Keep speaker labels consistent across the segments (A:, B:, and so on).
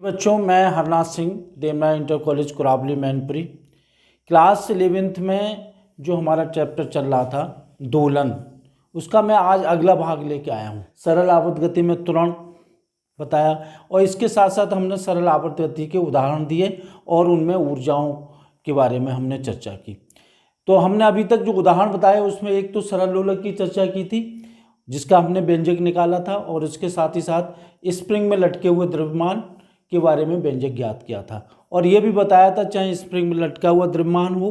A: बच्चों, मैं Harnath Singh, Demra inter college Kurawali Mainpuri. Class 11th में जो हमारा चैप्टर चल रहा था दोलन, उसका मैं आज अगला भाग लेके आया हूँ। सरल आवर्त गति में त्वरण बताया और इसके साथ साथ हमने सरल आवर्त गति के उदाहरण दिए और उनमें ऊर्जाओं के बारे में हमने चर्चा की। तो हमने अभी तक जो उदाहरण बताए उसमें एक तो सरल लोलक की चर्चा की थी जिसका हमने व्यंजक निकाला था, और इसके साथ ही साथ स्प्रिंग में लटके हुए द्रव्यमान के बारे में व्यंजक ज्ञात किया था। और ये भी बताया था चाहे स्प्रिंग में लटका हुआ द्रव्यमान हो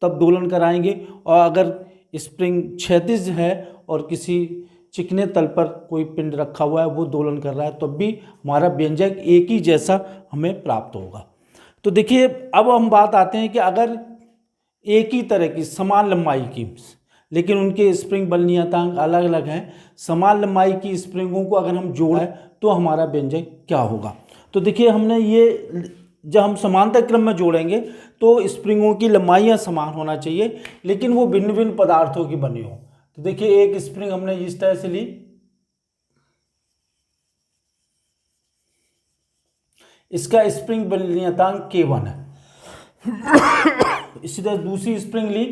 A: तब दोलन कराएंगे, और अगर स्प्रिंग क्षैतिज है और किसी चिकने तल पर कोई पिंड रखा हुआ है वो दोलन कर रहा है तब भी हमारा व्यंजक एक ही जैसा हमें प्राप्त होगा। तो देखिए, अब हम बात आते हैं कि अगर एक ही तरह की समान लंबाई की, लेकिन उनके स्प्रिंग बल नियतांक अलग अलग हैं, समान लंबाई की स्प्रिंगों को अगर हम जोड़ें तो हमारा व्यंजक क्या होगा। तो देखिए, हमने ये जब हम समांतर क्रम में जोड़ेंगे तो स्प्रिंगों की लंबाइयाँ समान होना चाहिए, लेकिन वो भिन्न भिन्न पदार्थों की बनी हो। तो देखिए, एक स्प्रिंग हमने इस तरह से ली, इसका स्प्रिंग बल नियतांक K1 है। इसी तरह दूसरी स्प्रिंग ली,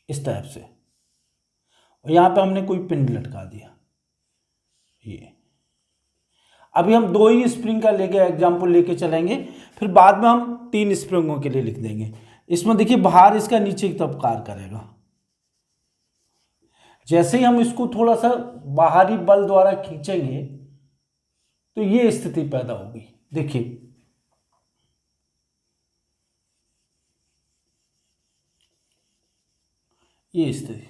A: इस टाइप से, और यहां पे हमने कोई पिंड लटका दिया। ये अभी हम दो ही स्प्रिंग का लेके एग्जाम्पल लेके चलेंगे, फिर बाद में हम 3 स्प्रिंगों के लिए लिख देंगे। इसमें देखिए, भार इसका नीचे की तरफ कार्य करेगा। जैसे ही हम इसको थोड़ा सा बाहरी बल द्वारा खींचेंगे तो ये स्थिति पैदा होगी। देखिए, ये स्थिति,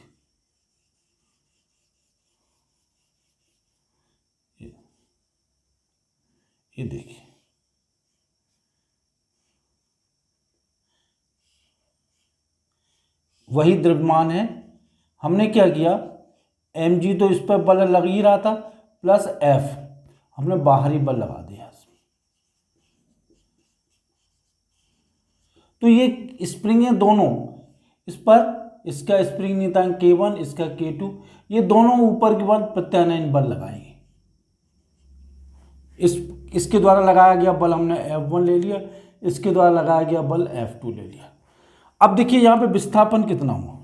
A: ये देखिए, वही द्रव्यमान है। हमने क्या किया, mg तो इस पर बल लग ही रहा था, प्लस F हमने बाहरी बल लगा दिया। तो ये स्प्रिंगें दोनों इस पर, इसका स्प्रिंग नियतांक K1, इसका K2, ये दोनों ऊपर की बल प्रत्यानयन बल लगाएंगे। इसके द्वारा लगाया गया बल हमने F1 ले लिया, इसके द्वारा लगाया गया बल F2 ले लिया। अब देखिए, यहाँ पे विस्थापन कितना हुआ,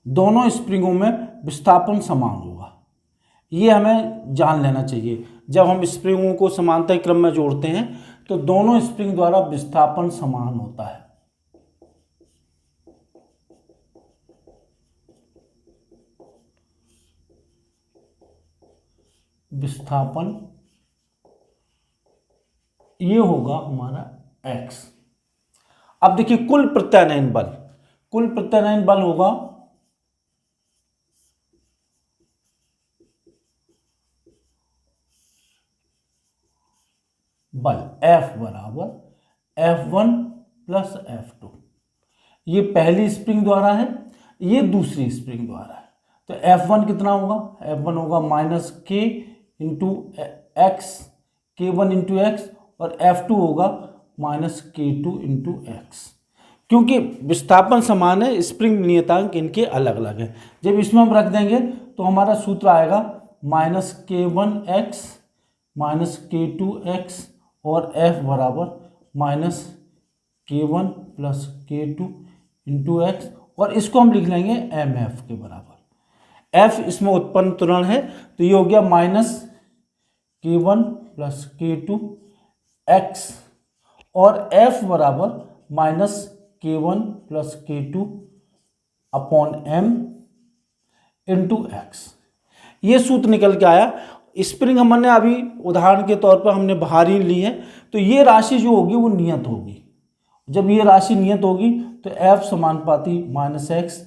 A: दोनों स्प्रिंगों में विस्थापन समान होगा, ये हमें जान लेना चाहिए। जब हम स्प्रिंगों को समांतर क्रम में जोड़ते हैं तो दोनों स्प्रिंग द्वारा विस्थापन समान होता है। विस्थापन ये होगा हमारा x। अब देखिए, कुल प्रत्यानयन बल होगा बल F बराबर F1 प्लस F2। ये पहली स्प्रिंग द्वारा है, ये दूसरी स्प्रिंग द्वारा है। तो F1 कितना होगा, F1 होगा minus K into x, K1 into x, और F2 होगा माइनस K2 इंटू एक्स। क्योंकि विस्थापन समान है, स्प्रिंग नियतांक इनके अलग अलग है। जब इसमें हम रख देंगे तो हमारा सूत्र आएगा माइनस K1x माइनस K2x और F बराबर minus K1 plus K2 into x, और इसको हम लिख लेंगे MF के बराबर। F इसमें उत्पन्न त्वरण है, तो ये हो गया minus K1 plus K2 x, और F बराबर minus K1 plus K2 upon M into x. ये सूत्र निकल के आया। स्प्रिंग हमने अभी उदाहरण के तौर पर हमने भारी ली है, तो ये राशि जो होगी वो नियत होगी। जब ये राशि नियत होगी तो F समानुपाती माइनस एक्स,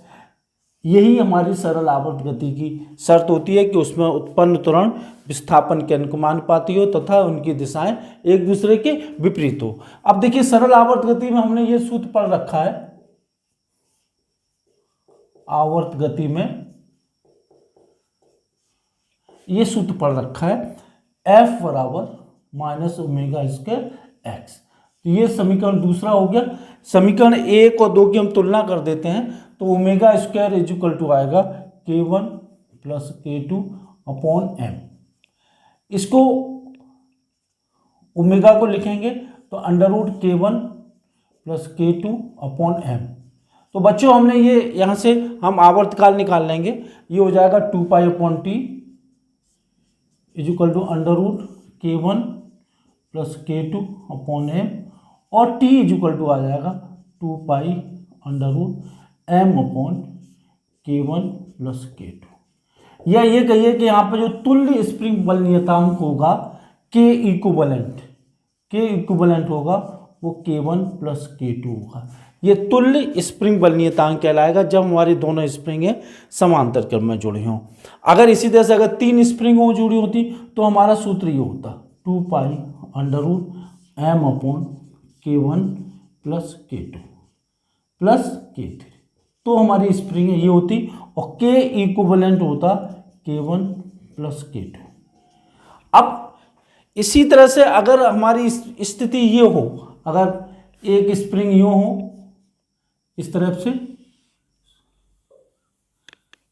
A: यही हमारी सरल आवर्त गति की शर्त होती है कि उसमें उत्पन्न त्वरण विस्थापन के अनुपाती हो तथा उनकी दिशाएं एक दूसरे के विपरीत हो। अब देखिए, सरल आवर्त गति में हमने ये सूत्र पढ़ रखा है, आवर्त गति में ये सूत्र पढ़ रखा है, F बराबर माइनस ओमेगा स्क्वायर एक्स। तो ये समीकरण दूसरा हो गया। समीकरण 1 और 2 की हम तुलना कर देते हैं तो omega square is equal to आएगा K1 plus K2 upon m। इसको ओमेगा को लिखेंगे तो under root K1 plus K2 upon m। तो बच्चों हमने ये यहाँ से हम आवर्तकाल निकाल लेंगे, ये हो जाएगा 2 pi upon T is equal to under root K1 plus K2 upon m, और t इज इक्वल टू आ जाएगा 2 pi under root m upon K1 plus K2। या ये कहिए कि यहाँ पे जो तुल्य स्प्रिंग बल नियतांक होगा K इक्विवेलेंट होगा वो K1 प्लस K2 होगा। ये तुल्य स्प्रिंग बल नियतांक कहलाएगा जब हमारी दोनों स्प्रिंगें समांतर क्रम में जुड़ी हों। अगर इसी तरह से अगर 3 स्प्रिंगों जुड़ी होती तो हमारा सूत्र ये होता 2 pi under root m upon K1 plus K2 plus K3। तो हमारी स्प्रिंग ये होती और K इक्विवेलेंट होता K1 प्लस K2। अब इसी तरह से अगर हमारी स्थिति ये हो, अगर एक स्प्रिंग यूं हो इस तरफ से,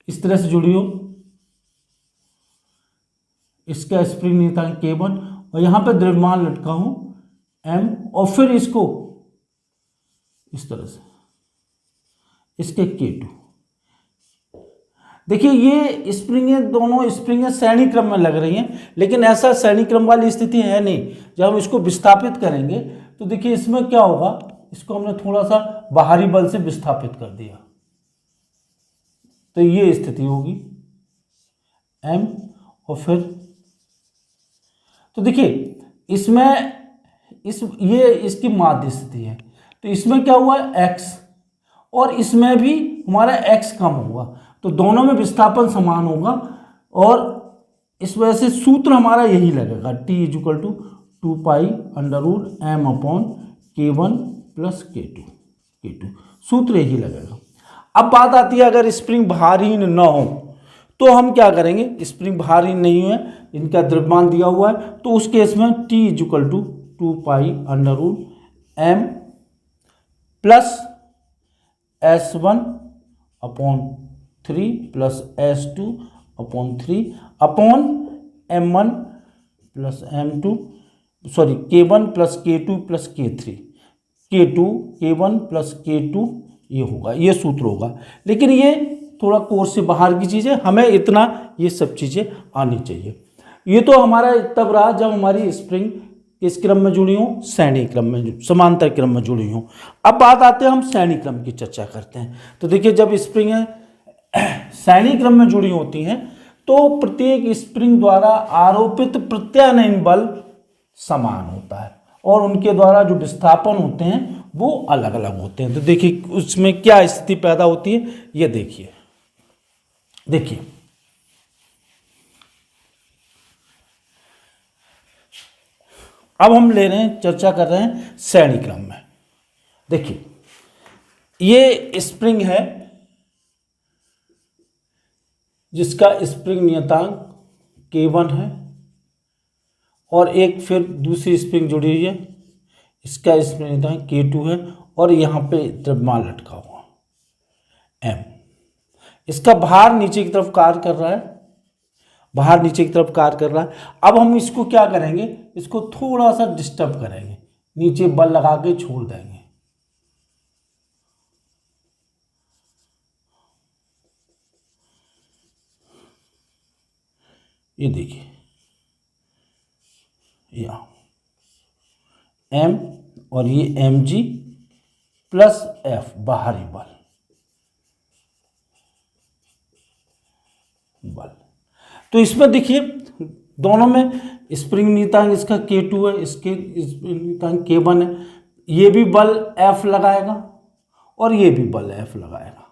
A: इस तरह से जुड़ी हो, इसका स्प्रिंग नियतांक K1 और यहां पे द्रव्यमान लटका हूं m, और फिर इसको इस तरह से इसके K2। देखिए ये स्प्रिंगें, दोनों स्प्रिंगें श्रेणी क्रम में लग रही हैं, लेकिन ऐसा श्रेणी क्रम वाली स्थिति है नहीं। जब हम इसको विस्थापित करेंगे तो देखिए इसमें क्या होगा, इसको हमने थोड़ा सा बाहरी बल से विस्थापित कर दिया तो ये स्थिति होगी m, और फिर तो देखिए इसमें ये इसकी माध्य स्थिति है, तो इसमें क्या हुआ x, और इसमें भी हमारा x कम होगा, तो दोनों में विस्थापन समान होगा, और इस वजह से सूत्र हमारा यही लगेगा t is equal to 2 pi under root m upon K1 plus K2 सूत्र यही लगेगा। अब बात आती है अगर स्प्रिंग भारहीन न हो तो हम क्या करेंगे, स्प्रिंग भारहीन नहीं है, इनका द्रव्यमान दिया हुआ है, तो उस केस में t is equal to 2 pi under root m plus S1 upon 3 plus S2 upon 3 upon M1 plus M2 sorry K1 plus K2 plus K3 K1 plus K2 ये होगा, ये सूत्र होगा। लेकिन ये थोड़ा कोर्स से बाहर की चीज़ है, हमें इतना ये सब चीज़ें आनी चाहिए। ये तो हमारा तब रहा जब हमारी स्प्रिंग किस क्रम में जुड़ी हो, श्रेणी क्रम में, समांतर क्रम में जुड़ी हो। अब बात आते हैं हम श्रेणी क्रम की चर्चा करते हैं। तो देखिए जब स्प्रिंगें श्रेणी क्रम में जुड़ी होती हैं तो प्रत्येक स्प्रिंग द्वारा आरोपित प्रत्यानयन बल समान होता है और उनके द्वारा जो विस्थापन होते हैं वो अलग अलग होते हैं। तो देखिए उसमें क्या स्थिति पैदा होती है, ये देखिए अब हम ले रहे हैं, चर्चा कर रहे हैं श्रेणी क्रम में। देखिए ये स्प्रिंग है जिसका स्प्रिंग नियतांक K1 है और एक फिर दूसरी स्प्रिंग जुड़ी हुई है, इसका स्प्रिंग नियतांक K2 है और यहाँ पे द्रव्यमान लटका हुआ M। इसका भार नीचे की तरफ कार्य कर रहा है, बाहर नीचे की तरफ कार्य कर रहा है। अब हम इसको क्या करेंगे, इसको थोड़ा सा डिस्टर्ब करेंगे, नीचे बल लगा के छोड़ देंगे। ये देखिए यहाँ M और ये mg प्लस F बाहरी बल तो इसमें देखिए दोनों में स्प्रिंग नियतांक इसका K2 है, इसके स्प्रिंग नियतांक K1 है, ये भी बल F लगाएगा और ये भी बल F लगाएगा,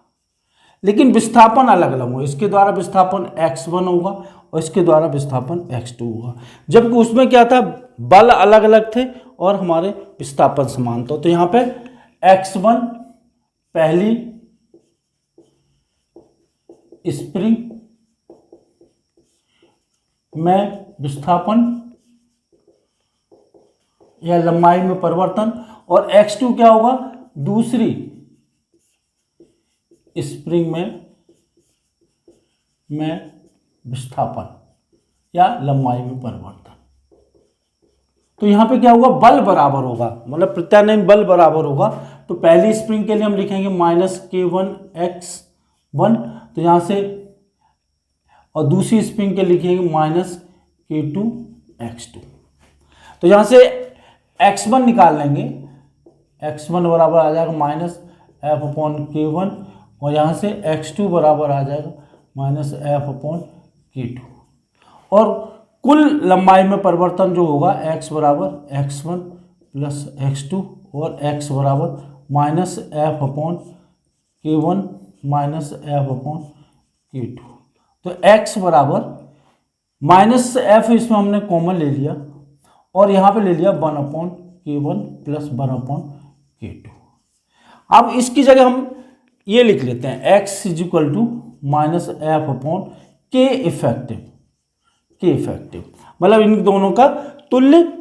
A: लेकिन विस्थापन अलग अलग होगा। इसके द्वारा विस्थापन x1 होगा और इसके द्वारा विस्थापन x2 होगा, जबकि उसमें क्या था, बल अलग अलग थे और हमारे विस्थापन समान था। तो यहाँ पे x1 पहली स्प्रिंग में विस्थापन या लंबाई में परिवर्तन, और x2 क्या होगा, दूसरी स्प्रिंग में में विस्थापन या लंबाई में परिवर्तन। तो यहाँ पे क्या होगा, बल बराबर होगा, मतलब प्रत्यानयन बल बराबर होगा। तो पहली स्प्रिंग के लिए हम लिखेंगे -K1x1, तो यहाँ से, और दूसरी स्प्रिंग के लिखेंगे -K2x2। तो यहाँ से x1 निकाल लेंगे, x1 बराबर आ जाएगा -F/K1, और यहाँ से x2 बराबर आ जाएगा -F/K2। और कुल लंबाई में परिवर्तन जो होगा x बराबर x1 प्लस x2 और x बराबर -F/K1 -F/K2। तो x बराबर -F इसमें हमने कॉमन ले लिया और यहाँ पे ले लिया 1/K1 प्लस 1/K2। अब इसकी जगह हम ये लिख लेते हैं x is equal to -F/K effective, मतलब इन दोनों का तुल्य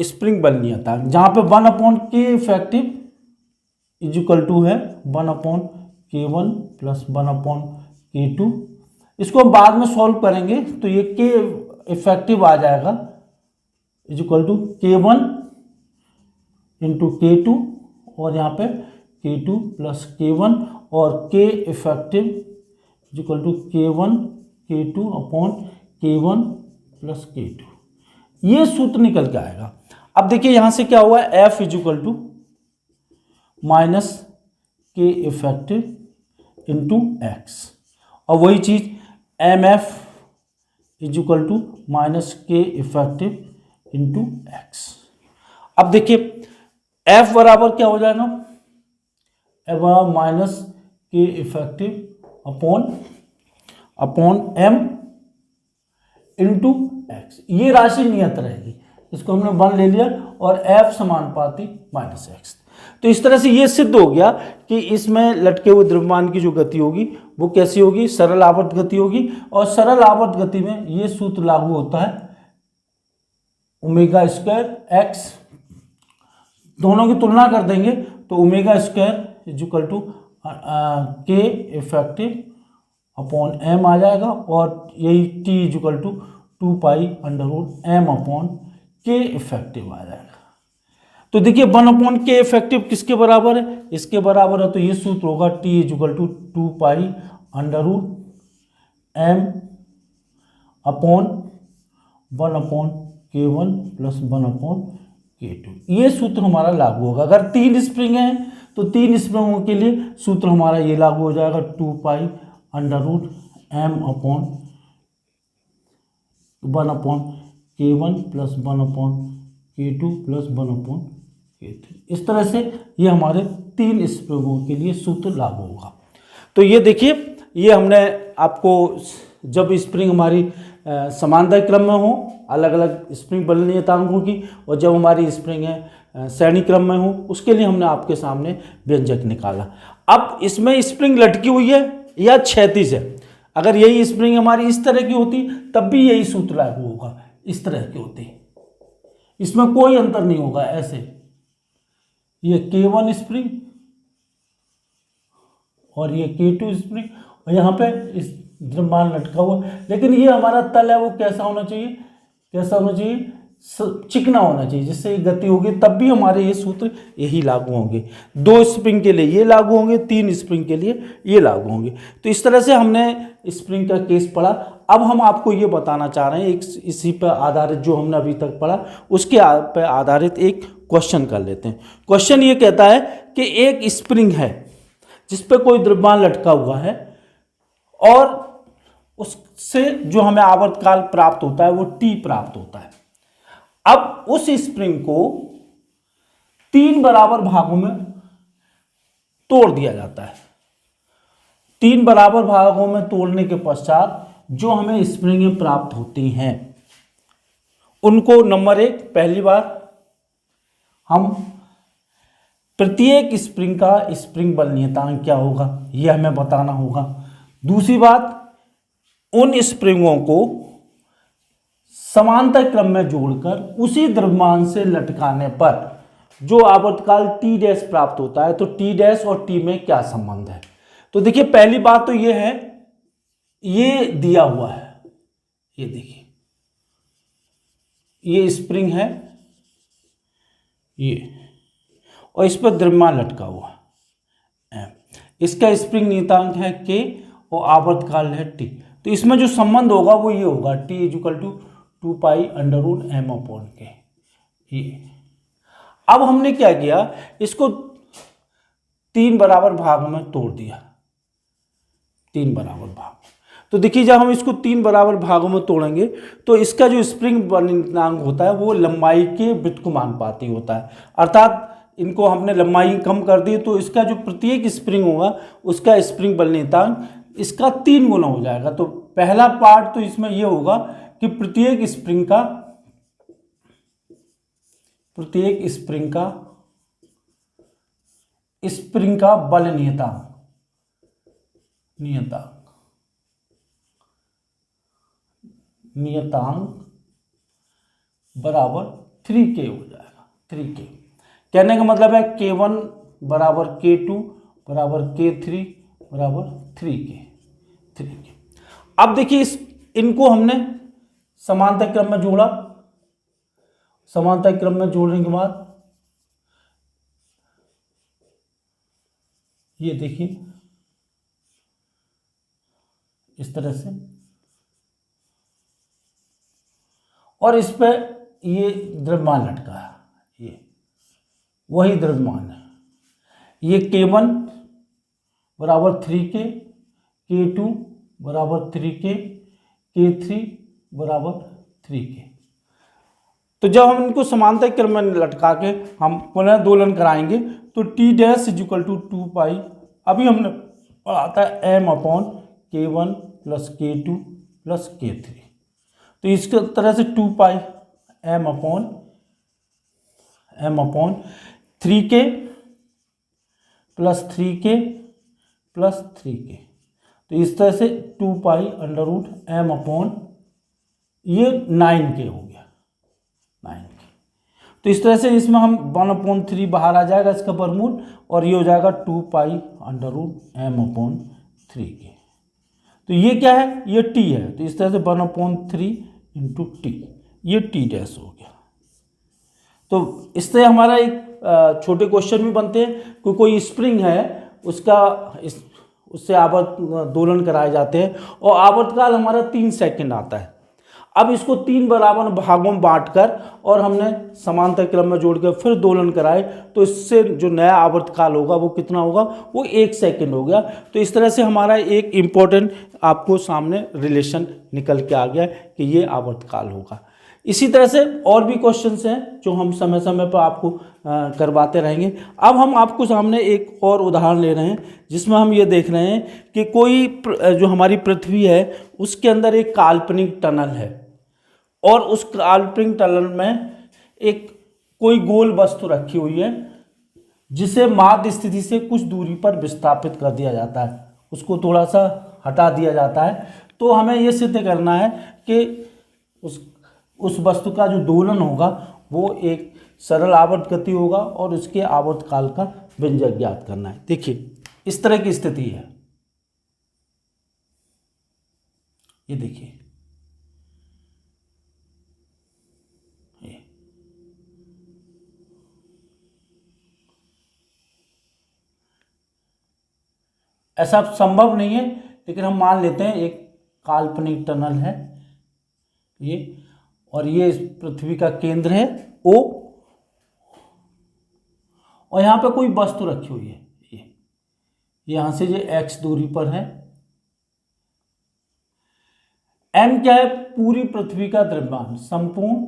A: स्प्रिंग बल नियतांक, जहां पे 1/K इफेक्टिव इजिकल टू है 1/K1 प्लस 1/K2। इसको हम बाद में सॉल्व करेंगे तो ये K इफेक्टिव आ जाएगा is equal to K1 into K2, और यहाँ पे K2 प्लस K1 और K effective is equal to K1 K2 upon K1 plus K2। ये सूत्र निकल के आएगा। अब देखिए यहां से क्या हुआ, F is equal to -K effective into x, और वही चीज MF is equal to -K effective into x. अब देखिए F बराबर क्या हो जाएगा, F बराबर -K effective upon M into x. ये राशि नियत रहेगी, इसको हमने 1 ले लिया और F समानुपाती -x। तो इस तरह से ये सिद्ध हो गया कि इसमें लटके हुए द्रव्यमान की जो गति होगी वो कैसी होगी, सरल आवर्त गति होगी। और सरल आवर्त गति में ये सूत्र लागू होता है ओमेगा स्क्वायर x, दोनों की तुलना कर देंगे तो omega square is equal to K effective upon M आ जाएगा, और यही T is equal to 2π√M upon K effective आ जाएगा। तो देखिए 1/K इफेक्टिव किसके बराबर है, इसके बराबर है, तो ये सूत्र होगा T is equal to 2π√M upon 1/K1 plus 1/K2। ये सूत्र हमारा लागू होगा। अगर 3 स्प्रिंग हैं तो 3 स्प्रिंगों के लिए सूत्र हमारा ये लागू हो जाएगा 2π√M upon 1/K1 plus 1/K2 plus 1/K3। इस तरह से ये हमारे 3 स्प्रिंगों के लिए सूत्र लागू होगा। तो ये देखिए, ये हमने आपको जब स्प्रिंग हमारी समांतर क्रम में हो, अलग अलग स्प्रिंग बल नियतांकों की, और जब हमारी स्प्रिंग है श्रेणी क्रम में हो, उसके लिए हमने आपके सामने व्यंजक निकाला। अब इसमें स्प्रिंग लटकी हुई है या क्षैतिज है, अगर यही स्प्रिंग हमारी इस तरह की होती तब भी यही सूत्र लागू होगा, इस तरह की होती, इसमें कोई अंतर नहीं होगा। ऐसे ये K1 स्प्रिंग और ये K2 स्प्रिंग, और यहाँ पे इस द्रव्यमान लटका हुआ, लेकिन ये हमारा तल है वो कैसा होना चाहिए, चिकना होना चाहिए, जिससे ये गति होगी तब भी हमारे ये सूत्र यही लागू होंगे। 2 स्प्रिंग के लिए ये लागू होंगे, 3 स्प्रिंग के लिए ये लागू होंगे। तो इस तरह से हमने स्प्रिंग का केस पढ़ा। अब हम आपको ये बताना चाह रहे हैं, एक इसी पर आधारित जो हमने अभी तक पढ़ा उसके पर आधारित एक क्वेश्चन कर लेते हैं। क्वेश्चन ये कहता है कि एक स्प्रिंग है जिस पर कोई द्रव्यमान लटका हुआ है, और उससे जो हमें आवर्तकाल प्राप्त होता है वो T प्राप्त होता है। अब उस स्प्रिंग को 3 बराबर भागों में तोड़ दिया जाता है। 3 बराबर भागों में तोड़ने के पश्चात जो हमें स्प्रिंगें प्राप्त होती हैं उनको नंबर 1, पहली बार हम प्रत्येक स्प्रिंग का स्प्रिंग बल नियतांक क्या होगा यह हमें बताना होगा। दूसरी बात, उन स्प्रिंगों को समांतर क्रम में जोड़कर उसी द्रव्यमान से लटकाने पर जो आवर्तकाल T डैश प्राप्त होता है, तो T डैश और T में क्या संबंध है। तो देखिए पहली बात तो यह है ये दिया हुआ है, ये देखिए, ये स्प्रिंग है ये, और इस पर द्रव्यमान लटका हुआ है M। इसका स्प्रिंग नियतांक है K और आवर्तकाल है T। तो इसमें जो संबंध होगा वो ये होगा T इक्वल टू 2π√m/K। ये अब हमने क्या किया, इसको 3 बराबर भागों में तोड़ दिया, 3 बराबर भाग। तो देखिए जब हम इसको 3 बराबर भागों में तोड़ेंगे तो इसका जो स्प्रिंग बलनांक होता है वो लंबाई के व्युत्क्रमानुपाती होता है, अर्थात इनको हमने लंबाई कम कर दी तो इसका जो प्रत्येक स्प्रिंग होगा उसका स्प्रिंग बलनांक इसका 3 गुना हो जाएगा। तो पहला पार्ट तो इसमें यह होगा कि प्रत्येक स्प्रिंग का बल नियतांक बराबर 3K हो जाएगा। 3K कहने का मतलब है K1 बराबर K2 बराबर K3 बराबर 3K। अब देखिए इनको हमने समांतर क्रम में जोड़ा, समांतर क्रम में जोड़ने के बाद ये देखिए इस तरह से, और इस पे ये द्रव्यमान लटका है, ये वही द्रव्यमान है। ये K1 बराबर 3K, K2 बराबर 3K, K3 बराबर 3K। तो जब हम इनको समांतर क्रम में लटका के हम पुनः दोलन कराएंगे तो T डैश इक्वल टू 2π, अभी हमने पढ़ा था m/K1 plus K2 plus K3। तो इसके तरह से 2π m/3K plus 3K plus 3K। तो इस तरह से 2π√m/, ये 9K हो गया, 9K। तो इस तरह से इसमें हम 1/3 बाहर आ जाएगा इसका वर्गमूल, और ये हो जाएगा 2π√m/3K। तो ये क्या है, ये T है, तो इस तरह से 1/3 इंटू T, ये T डैश हो गया। तो इससे हमारा एक छोटे क्वेश्चन भी बनते हैं कि कोई स्प्रिंग है उससे आवर्त दोलन कराए जाते हैं और आवर्तकाल हमारा 3 सेकंड आता है। अब इसको 3 बराबर भागों में बांटकर और हमने समांतर क्रम में जोड़कर फिर दोलन कराए तो इससे जो नया आवर्तकाल होगा वो कितना होगा, वो 1 सेकंड हो गया। तो इस तरह से हमारा एक इम्पोर्टेंट आपको सामने रिलेशन निकल के आ गया कि ये आवर्तकाल होगा। इसी तरह से और भी क्वेश्चंस हैं जो हम समय समय पर आपको करवाते रहेंगे। अब हम आपको सामने एक और उदाहरण ले रहे हैं जिसमें हम ये देख रहे हैं कि कोई जो हमारी पृथ्वी है उसके अंदर एक काल्पनिक टनल है और उस काल्पनिक टनल में एक कोई गोल वस्तु रखी हुई है जिसे माध्य स्थिति से कुछ दूरी पर विस्थापित कर दिया जाता है, उसको थोड़ा सा हटा दिया जाता है। तो हमें ये सिद्ध करना है कि उस वस्तु का जो दोलन होगा वो एक सरल आवर्त गति होगा और उसके आवर्तकाल का व्यंजक ज्ञात करना है। देखिए इस तरह की स्थिति है, ये देखिए ऐसा संभव नहीं है, लेकिन हम मान लेते हैं एक काल्पनिक टनल है ये, और ये इस पृथ्वी का केंद्र है O, और यहाँ पे कोई वस्तु रखी हुई है, ये यहाँ से ये x दूरी पर है। m क्या है, पूरी पृथ्वी का द्रव्यमान, संपूर्ण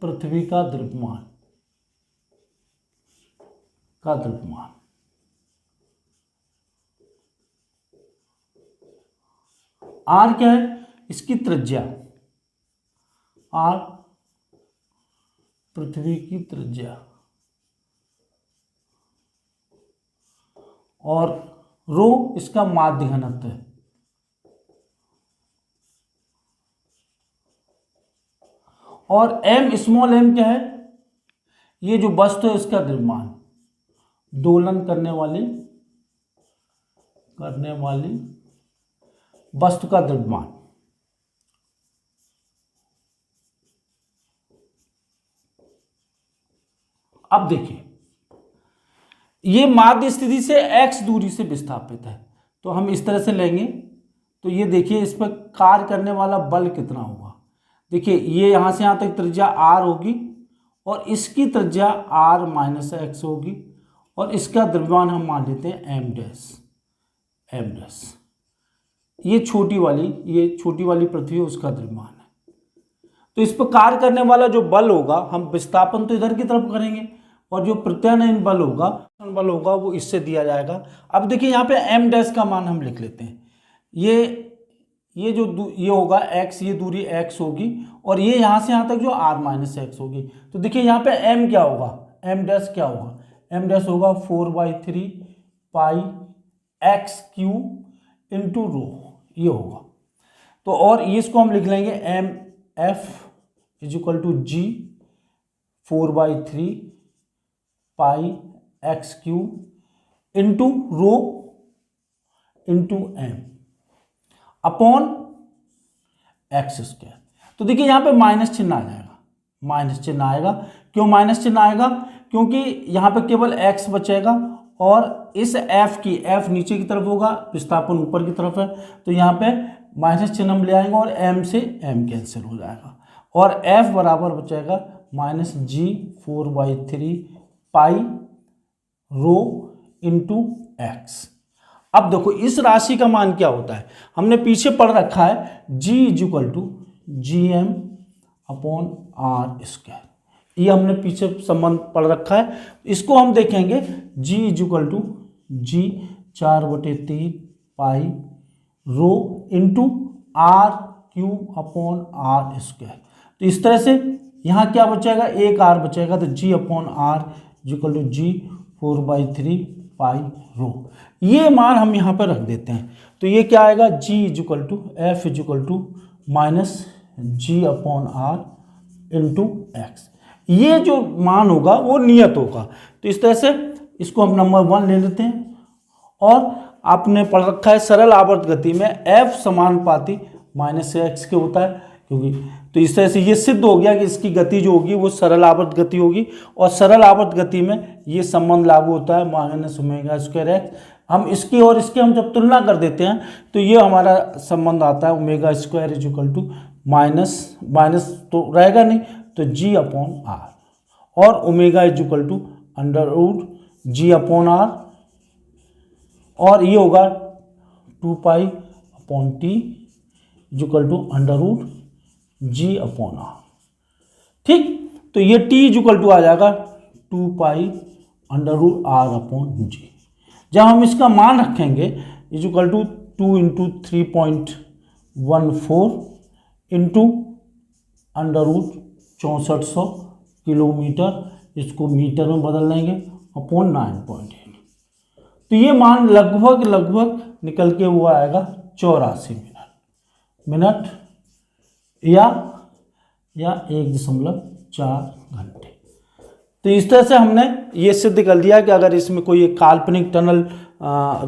A: पृथ्वी का द्रव्यमान r क्या है, इसकी त्रिज्या, r पृथ्वी की त्रिज्या, और रो इसका माध्य घनत्व है। और m स्मॉल m क्या है, ये जो वस्तु है इसका द्रव्यमान, दोलन करने वाली करने वाली वस्तु का द्रव्यमान। अब देखिए, ये माध्य स्थिति से x दूरी से विस्थापित है, तो हम इस तरह से लेंगे। तो ये देखिए, इस पर कार्य करने वाला बल कितना होगा। देखिए, ये यहाँ से यहाँ तक त्रिज्या r होगी और इसकी त्रिज्या r माइनस एक्स होगी और इसका द्रव्यमान हम मान लेते हैं m डैश। ये छोटी वाली पृथ्वी, उसका द्रव्यमान है। तो इस पर कार्य करने वाला जो बल होगा, हम विस्थापन तो इधर की तरफ करेंगे और जो प्रत्यानयन बल होगा वो इससे दिया जाएगा। अब देखिए, यहाँ पे m डैश का मान हम लिख लेते हैं। ये होगा x, ये दूरी x होगी और ये यहाँ से यहाँ तक जो r माइनस एक्स होगी। तो देखिए, यहाँ पे m क्या होगा, m डैश क्या होगा, m डैश होगा 4/3 pi x cube into rho, ये होगा। तो और इसको हम लिख लेंगे m f is equal to G 4/3 pi x cube into rho into m upon x square. तो देखिए, यहाँ पे माइनस चिन्ह आ जाएगा, क्यों माइनस चिन्ह आएगा, क्योंकि यहाँ पे केवल x बचेगा और इस f नीचे की तरफ होगा, विस्थापन ऊपर की तरफ है, तो यहाँ पे माइनस चिन्ह हम ले आएंगे और m से m कैंसिल हो जाएगा और f बराबर बचेगा माइनस जी 4/3 पाई रो इंटू एक्स। अब देखो, इस राशि का मान क्या होता है, हमने पीछे पढ़ रखा है g is equal to G m upon r square, ये हमने पीछे संबंध पढ़ रखा है। इसको हम देखेंगे g is equal to G 4/3 pi rho into r cube upon r square. तो इस तरह से यहाँ क्या बचेगा, एक आर बचेगा, तो g upon R is equal to G 4/3 pi rho. ये मान हम यहाँ पर रख देते हैं, तो ये क्या आएगा, g is equal to f is equal to minus G upon r into x. ये जो मान होगा वो नियत होगा। तो इस तरह से इसको हम नंबर 1 ले लेते हैं। और आपने पढ़ रखा है सरल आवर्त गति में f समानुपाती माइनस एक्स के होता है, क्योंकि तो इस तरह से ये सिद्ध हो गया कि इसकी गति जो होगी वो सरल आवर्त गति होगी और सरल आवर्त गति में ये संबंध लागू होता है माइनस ओमेगा स्क्वायर एक्स। हम इसकी और इसकी हम जब तुलना कर देते हैं तो ये हमारा संबंध आता है omega square is equal to minus तो रहेगा नहीं, तो जी अपॉन आर और omega is equal to under root G upon R और ये होगा 2 pi upon T is equal to under root G upon R. ठीक, तो ये टी इज इक्वल टू आ जाएगा 2 pi under root R upon G. जब हम इसका मान रखेंगे is equal to 2 into 3.14 into under root 6400 kilometre, इसको मीटर में बदल लेंगे अपॉन 9.8। तो ये मान लगभग निकल के वो आएगा 84 मिनट या 1.4 घंटे। तो इस तरह से हमने ये सिद्ध कर दिया कि अगर इसमें कोई एक काल्पनिक टनल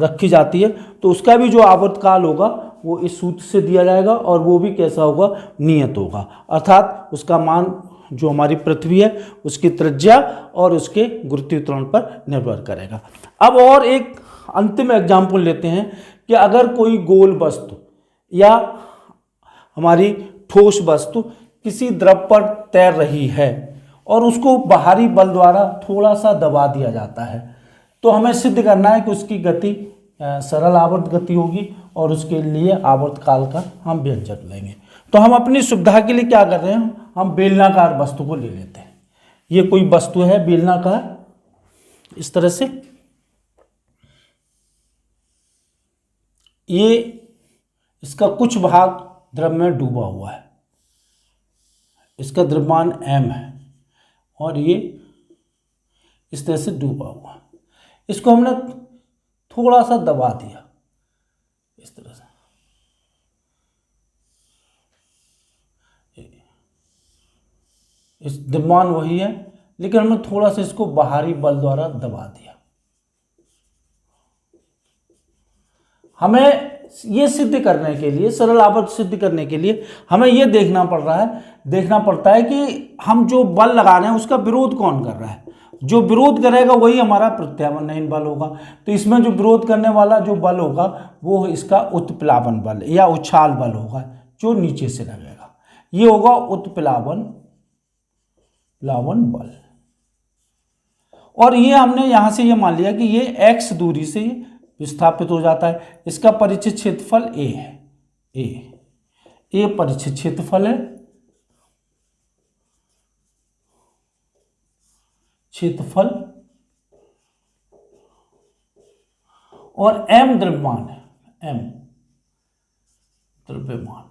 A: रखी जाती है तो उसका भी जो आवर्तकाल होगा वो इस सूत्र से दिया जाएगा और वो भी कैसा होगा, नियत होगा, अर्थात उसका मान जो हमारी पृथ्वी है उसकी त्रिज्या और उसके गुरुत्वीय त्वरण पर निर्भर करेगा। अब और एक अंतिम एग्जाम्पल लेते हैं कि अगर कोई गोल वस्तु या हमारी ठोस वस्तु किसी द्रव पर तैर रही है और उसको बाहरी बल द्वारा थोड़ा सा दबा दिया जाता है, तो हमें सिद्ध करना है कि उसकी गति सरल आवर्त गति होगी और उसके लिए आवर्तकाल का हम व्यंजक लेंगे। तो हम अपनी सुविधा के लिए क्या कर रहे हैं, हम बेलनाकार वस्तु को ले लेते हैं। ये कोई वस्तु है बेलनाकार, इस तरह से ये इसका कुछ भाग द्रव में डूबा हुआ है, इसका द्रव्यमान m है और ये इस तरह से डूबा हुआ है। इसको हमने थोड़ा सा दबा दिया इस तरह से, इस द्रव्यमान वही है लेकिन हमने थोड़ा सा इसको बाहरी बल द्वारा दबा दिया। हमें ये सिद्ध करने के लिए, सरल आवर्त सिद्ध करने के लिए हमें ये देखना पड़ता है कि हम जो बल लगा रहे हैं उसका विरोध कौन कर रहा है। जो विरोध करेगा वही हमारा प्रत्यावर्तन बल होगा। तो इसमें जो विरोध करने वाला जो बल होगा वो इसका उत्प्लावन बल या उछाल बल होगा, जो नीचे से लगेगा। ये होगा उत्प्लावन बल। और ये हमने यहां से ये मान लिया कि ये x दूरी से विस्थापित हो जाता है। इसका परिचित क्षेत्रफल a है, a परिचित क्षेत्रफल है, और m द्रव्यमान है, m द्रव्यमान,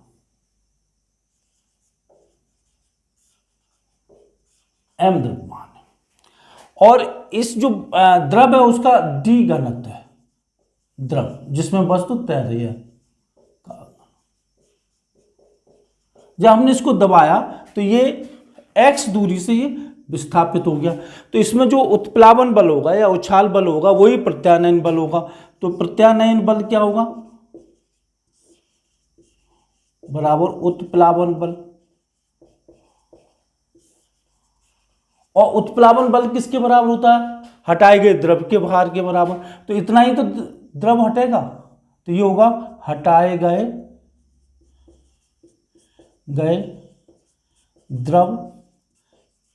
A: और इस जो द्रव है उसका d घनत्व है, द्रव जिसमें वस्तु तैर रही है। जब हमने इसको दबाया तो ये x दूरी से ये विस्थापित हो गया। तो इसमें जो उत्प्लावन बल होगा या उछाल बल होगा वही प्रत्यानयन बल होगा। तो प्रत्यानयन बल क्या होगा, बराबर उत्प्लावन बल। और उत्प्लावन बल किसके बराबर होता है, हटाए गए द्रव के भार के बराबर। तो इतना ही तो द्रव हटेगा, तो ये होगा हटाए गए द्रव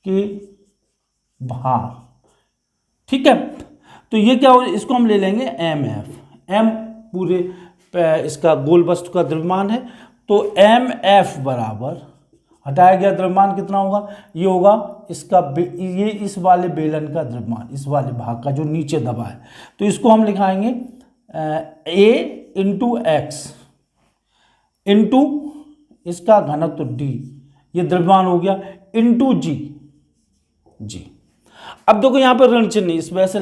A: के भार। ठीक है, तो ये क्या हो, इसको हम ले लेंगे mf, m पूरे इसका गोल वस्तु का द्रव्यमान है। तो mf बराबर हटाया गया द्रव्यमान कितना होगा, ये होगा इसका ये इस वाले बेलन का द्रव्यमान, इस वाले भाग का जो नीचे दबा है। तो इसको हम लिखाएंगे a इंटू एक्स इंटू इसका घनत्व d, ये द्रव्यमान हो गया, इंटू g। अब देखो यहाँ पर ऋण चिन्ह इस वजह से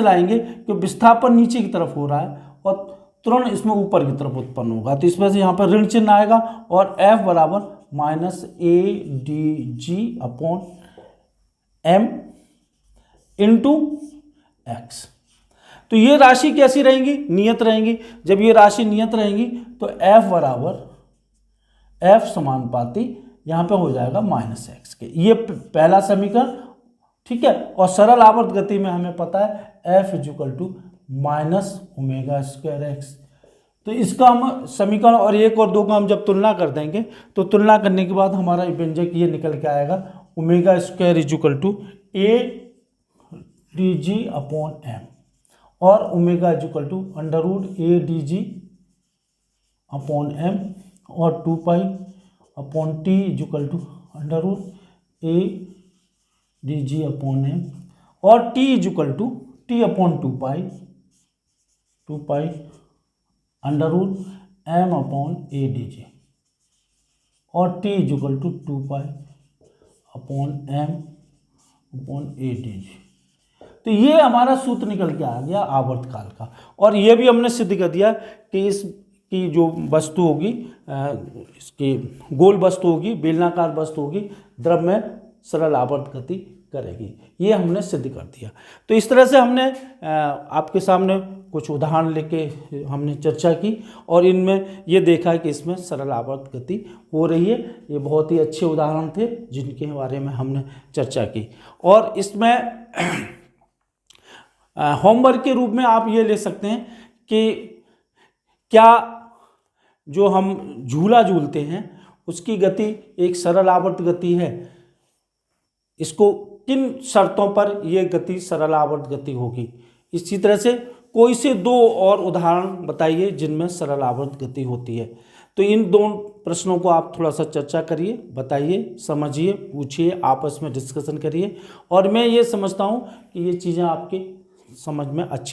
A: लाएंगे कि विस्थापन नीचे की तरफ हो रहा है और त्वरण इसमें ऊपर की तरफ उत्पन्न होगा। तो इस वजह से यहाँ पर ऋण चिन्ह आएगा और F बराबर minus ADG upon M into x. तो ये राशि कैसी रहेंगी, नियत रहेंगी। जब ये राशि नियत रहेंगी तो F बराबर F समानुपाती यहाँ पे हो जाएगा माइनस एक्स के। ये पहला समीकरण, ठीक है। और सरल आवर्त गति में हमें पता है F equal to minus omega square x. तो इसका हम समीकरण और एक और दो का हम जब तुलना कर देंगे तो तुलना करने के बाद हमारा व्यंजक ये निकल के आएगा, omega square equal to ADG upon M और omega equal to under root ADG upon M और 2 pi upon T equal to under root ADG upon M और T equal to T upon 2 pi under root M upon ADG और T equal to 2 pi upon M upon ADG। तो ये हमारा सूत्र निकल के आ गया आवर्त काल का। और ये भी हमने सिद्ध कर दिया कि इसकी जो वस्तु होगी, इसकी गोल वस्तु होगी, बेलनाकार वस्तु होगी, द्रव में सरल आवर्त गति करेगी। ये हमने सिद्ध कर दिया। तो इस तरह से हमने आपके सामने कुछ उदाहरण लेके हमने चर्चा की और इनमें ये देखा कि इसमें सरल आवर्त गति हो रही है। ये बहुत ही अच्छे उदाहरण थे जिनके बारे में हमने चर्चा की। और इसमें होमवर्क के रूप में आप ये ले सकते हैं कि क्या जो हम झूला झूलते हैं उसकी गति एक सरल आवर्त गति है, इसको किन शर्तों पर यह गति सरल आवर्त गति होगी। इसी तरह से कोई से दो और उदाहरण बताइए जिनमें सरल आवर्त गति होती है। तो इन दो प्रश्नों को आप थोड़ा सा चर्चा करिए, बताइए, समझिए, पूछिए, आपस में डिस्कशन करिए। और मैं ये समझता हूँ कि ये चीज़ें आपके समझ में अच्छी